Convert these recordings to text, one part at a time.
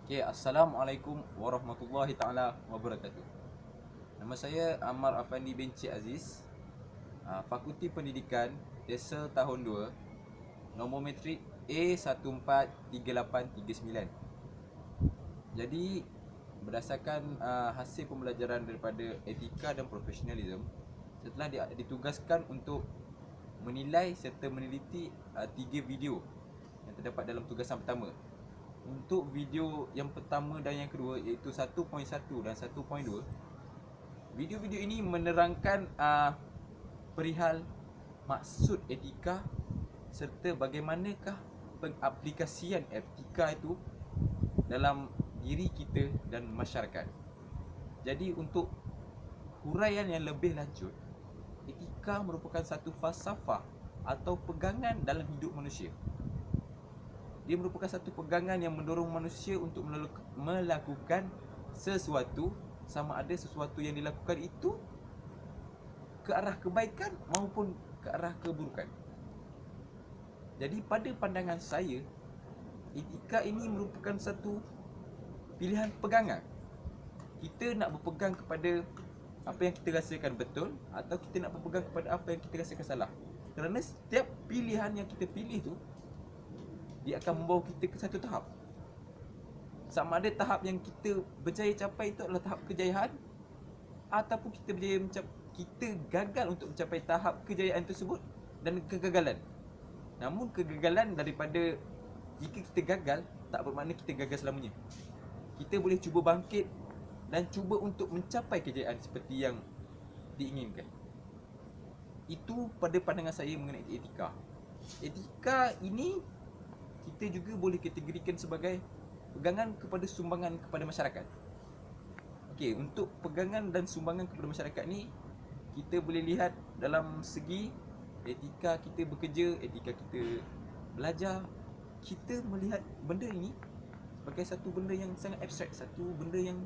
Okay, Assalamualaikum warahmatullahi taala wabarakatuh. Nama saya Ammar Afandi bin Cik Aziz, Fakulti Pendidikan Desa tahun 2, nombor matrik A143839. Jadi berdasarkan hasil pembelajaran daripada etika dan profesionalism, setelah ditugaskan untuk menilai serta meneliti 3 video yang terdapat dalam tugasan pertama. Untuk video yang pertama dan yang kedua, iaitu 1.1 dan 1.2, video-video ini menerangkan perihal maksud etika serta bagaimanakah pengaplikasian etika itu dalam diri kita dan masyarakat. Jadi untuk huraian yang lebih lanjut, etika merupakan satu falsafah atau pegangan dalam hidup manusia. Dia merupakan satu pegangan yang mendorong manusia untuk melakukan sesuatu, sama ada sesuatu yang dilakukan itu ke arah kebaikan maupun ke arah keburukan. Jadi pada pandangan saya, etika ini merupakan satu pilihan pegangan. Kita nak berpegang kepada apa yang kita rasakan betul, atau kita nak berpegang kepada apa yang kita rasakan salah. Kerana setiap pilihan yang kita pilih tu, dia akan membawa kita ke satu tahap. Sama ada tahap yang kita berjaya capai itu adalah tahap kejayaan, ataupun kita gagal untuk mencapai tahap kejayaan tersebut dan kegagalan. Namun kegagalan daripada, jika kita gagal, tak bermakna kita gagal selamanya. Kita boleh cuba bangkit dan cuba untuk mencapai kejayaan seperti yang diinginkan. Itu pada pandangan saya mengenai etika. Etika ini kita juga boleh kategorikan sebagai pegangan kepada sumbangan kepada masyarakat. Okey, untuk pegangan dan sumbangan kepada masyarakat ni, kita boleh lihat dalam segi etika kita bekerja, etika kita belajar. Kita melihat benda ini sebagai satu benda yang sangat abstrak, satu benda yang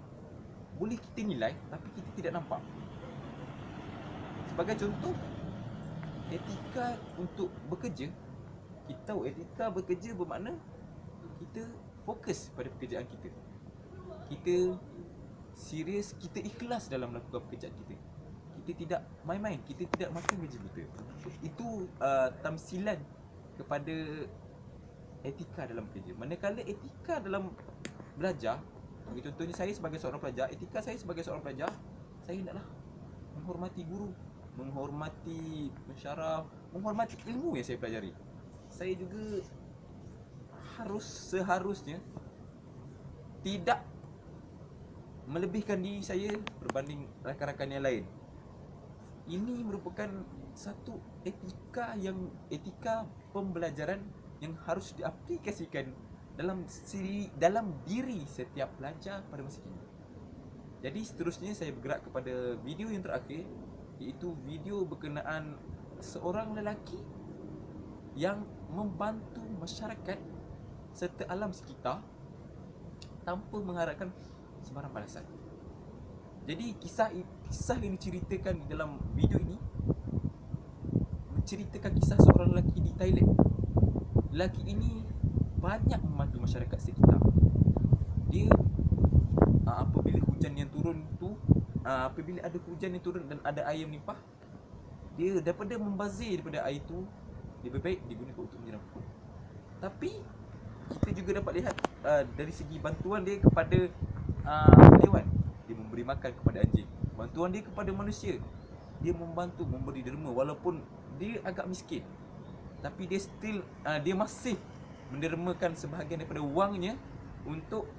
boleh kita nilai tapi kita tidak nampak. Sebagai contoh, etika untuk bekerja, kita tahu etika bekerja bermakna kita fokus pada pekerjaan kita. Kita serius, kita ikhlas dalam melakukan pekerjaan kita. Kita tidak main-main, kita tidak makan gaji buta. Itu tamsilan kepada etika dalam bekerja. Manakala etika dalam belajar, contohnya saya sebagai seorang pelajar, etika saya sebagai seorang pelajar, saya hendaklah menghormati guru, menghormati pensyarah, menghormati ilmu yang saya pelajari. Saya juga seharusnya tidak melebihkan diri saya berbanding rakan-rakan yang lain. Ini merupakan satu etika pembelajaran yang harus diaplikasikan dalam diri setiap pelajar pada masa kini. Jadi seterusnya saya bergerak kepada video yang terakhir, iaitu video berkenaan seorang lelaki yang membantu masyarakat serta alam sekitar tanpa mengharapkan sebarang balasan. Jadi kisah yang diceritakan di dalam video ini menceritakan kisah seorang lelaki di Thailand. Lelaki ini banyak membantu masyarakat sekitar. Dia apabila hujan yang turun tu, apabila ada hujan yang turun dan ada air melimpah, dia daripada membazir daripada air tu, lebih baik digunakan untuk menyiram pokok. Tapi kita juga dapat lihat dari segi bantuan dia kepada haiwan. Dia memberi makan kepada anjing. Bantuan dia kepada manusia, dia membantu memberi derma walaupun dia agak miskin. Tapi dia masih mendermakan sebahagian daripada wangnya untuk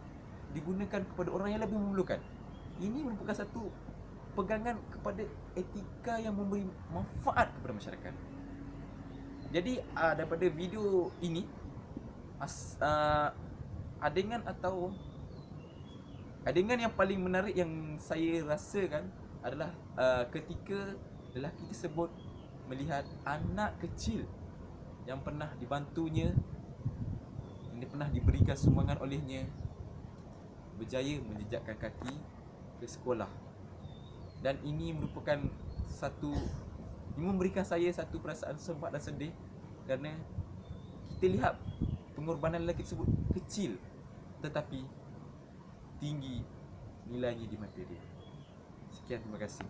digunakan kepada orang yang lebih memerlukan. Ini merupakan satu pegangan kepada etika yang memberi manfaat kepada masyarakat. Jadi daripada video ini, adegan yang paling menarik yang saya rasakan adalah ketika lelaki tersebut melihat anak kecil yang pernah dibantunya, yang pernah diberikan sumbangan olehnya, berjaya menjejakkan kaki ke sekolah. Dan ini memberikan saya satu perasaan semak dan sedih, kerana kita lihat pengorbanan lelaki tersebut kecil tetapi tinggi nilainya di mata dia. Sekian, terima kasih.